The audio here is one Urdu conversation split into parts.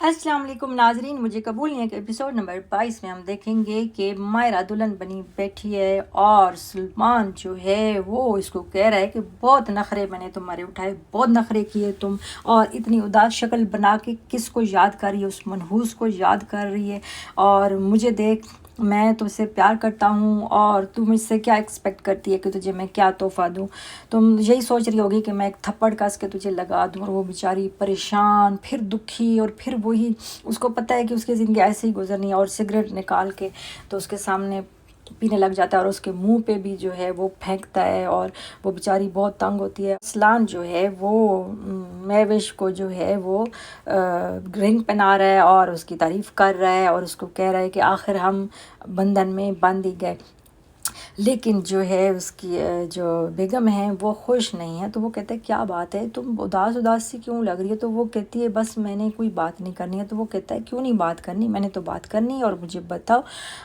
السلام علیکم ناظرین، مجھے قبول نہیں ہے کہ ایپیسوڈ نمبر 22 میں ہم دیکھیں گے کہ مائرہ دلہن بنی بیٹھی ہے اور سلمان جو ہے وہ اس کو کہہ رہا ہے کہ بہت نخرے میں نے تمہارے اٹھائے، بہت نخرے کیے تم، اور اتنی اداس شکل بنا کے کس کو یاد کر رہی ہے؟ اس منحوس کو یاد کر رہی ہے، اور مجھے دیکھ میں تم سے پیار کرتا ہوں اور تم مجھ سے کیا ایکسپیکٹ کرتی ہے کہ تجھے میں کیا تحفہ دوں؟ تم یہی سوچ رہی ہوگی کہ میں ایک تھپڑ کس کے تجھے لگا دوں، اور وہ بیچاری پریشان، پھر دکھی، اور پھر وہی اس کو پتہ ہے کہ اس کی زندگی ایسے ہی گزرنی ہے، اور سگریٹ نکال کے تو اس کے سامنے پینے لگ جاتا ہے اور اس کے منہ پہ بھی جو ہے وہ پھینکتا ہے، اور وہ بیچاری بہت تنگ ہوتی ہے۔ ارسلان جو ہے وہ مہوش کو جو ہے وہ رنگ پہنا رہا ہے اور اس کی تعریف کر رہا ہے، اور اس کو کہہ رہا ہے کہ آخر ہم بندھن میں بندھ ہی گئے، لیکن جو ہے اس کی جو بیگم ہیں وہ خوش نہیں ہیں۔ تو وہ کہتے ہیں کیا بات ہے، تم اداس سی کیوں لگ رہی ہے؟ تو وہ کہتی ہے بس میں نے کوئی بات نہیں کرنی ہے۔ تو وہ کہتا ہے کیوں نہیں بات کرنی؟ میں نے تو بات کرنی ہے اور مجھے بتاؤ۔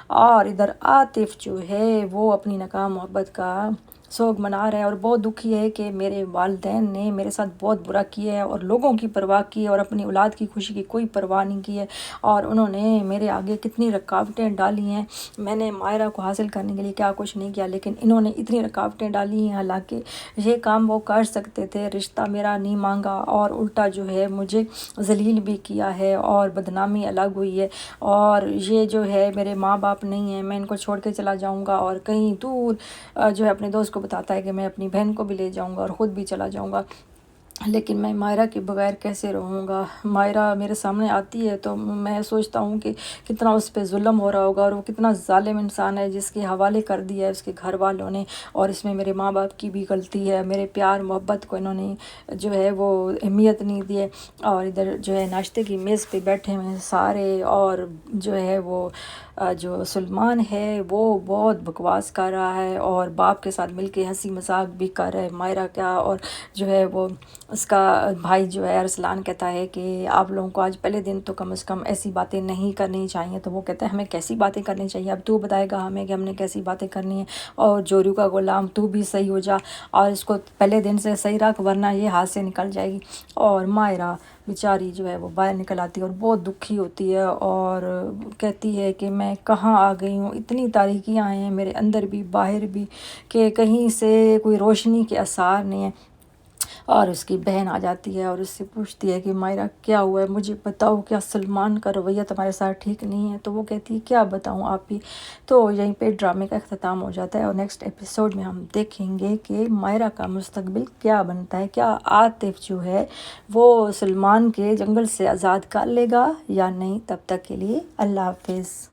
اور ادھر عاطف جو ہے وہ اپنی ناکام محبت کا سوگ منا رہا ہے اور بہت دکھی ہے کہ میرے والدین نے میرے ساتھ بہت برا کیا ہے، اور لوگوں کی پرواہ کی ہے اور اپنی اولاد کی خوشی کی کوئی پرواہ نہیں کی ہے، اور انہوں نے میرے آگے کتنی رکاوٹیں ڈالی ہیں۔ میں نے مائرہ کو حاصل کرنے کے لیے کیا کچھ نہیں کیا، لیکن انہوں نے اتنی رکاوٹیں ڈالی ہیں، حالانکہ یہ کام وہ کر سکتے تھے۔ رشتہ میرا نہیں مانگا اور الٹا جو ہے مجھے ذلیل بھی کیا ہے، اور بدنامی الگ ہوئی ہے، اور یہ جو ہے میرے ماں باپ نہیں ہیں، میں ان کو چھوڑ کے چلا جاؤں گا، اور کہیں دور جو ہے اپنے دوست کو بتاتا ہے کہ میں اپنی بہن کو بھی لے جاؤں گا اور خود بھی چلا جاؤں گا، لیکن میں مائرہ کے بغیر کیسے رہوں گا؟ مائرہ میرے سامنے آتی ہے تو میں سوچتا ہوں کہ کتنا اس پہ ظلم ہو رہا ہوگا، اور وہ کتنا ظالم انسان ہے جس کے حوالے کر دیا ہے اس کے گھر والوں نے، اور اس میں میرے ماں باپ کی بھی غلطی ہے۔ میرے پیار محبت کو انہوں نے جو ہے وہ اہمیت نہیں دی ہے، اور ادھر جو ہے ناشتے کی میز پہ بیٹھے ہوئے ہیں سارے، اور جو ہے وہ جو سلمان ہے وہ بہت بکواس کر رہا ہے، اور باپ کے ساتھ مل کے ہنسی مذاق بھی کر رہا ہے مائرہ کیا، اور جو ہے وہ اس کا بھائی جو ہے ارسلان کہتا ہے کہ آپ لوگوں کو آج پہلے دن تو کم از کم ایسی باتیں نہیں کرنی چاہیے۔ تو وہ کہتا ہے ہمیں کیسی باتیں کرنی چاہیے؟ اب تو بتائے گا ہمیں کہ ہم نے کیسی باتیں کرنی ہیں، اور جوریو کا غلام تو بھی صحیح ہو جا اور اس کو پہلے دن سے صحیح رکھ، ورنہ یہ ہاتھ سے نکل جائے گی۔ اور مائرہ بیچاری جو ہے وہ باہر نکل آتی ہے اور بہت دکھی ہوتی ہے، اور کہتی ہے کہ میں کہاں آ گئی ہوں، اتنی تاریکیاں ہیں میرے اندر بھی باہر بھی کہ کہیں سے کوئی روشنی کے آثار نہیں ہیں۔ اور اس کی بہن آ جاتی ہے اور اس سے پوچھتی ہے کہ مائرہ کیا ہوا ہے، مجھے بتاؤ، کیا سلمان کا رویہ تمہارے ساتھ ٹھیک نہیں ہے؟ تو وہ کہتی ہے کیا بتاؤں آپ ہی۔ تو یہیں پہ ڈرامے کا اختتام ہو جاتا ہے، اور نیکسٹ ایپیسوڈ میں ہم دیکھیں گے کہ مائرہ کا مستقبل کیا بنتا ہے، کیا عاطف جو ہے وہ سلمان کے جنگل سے آزاد کر لے گا یا نہیں۔ تب تک کے لیے اللہ حافظ۔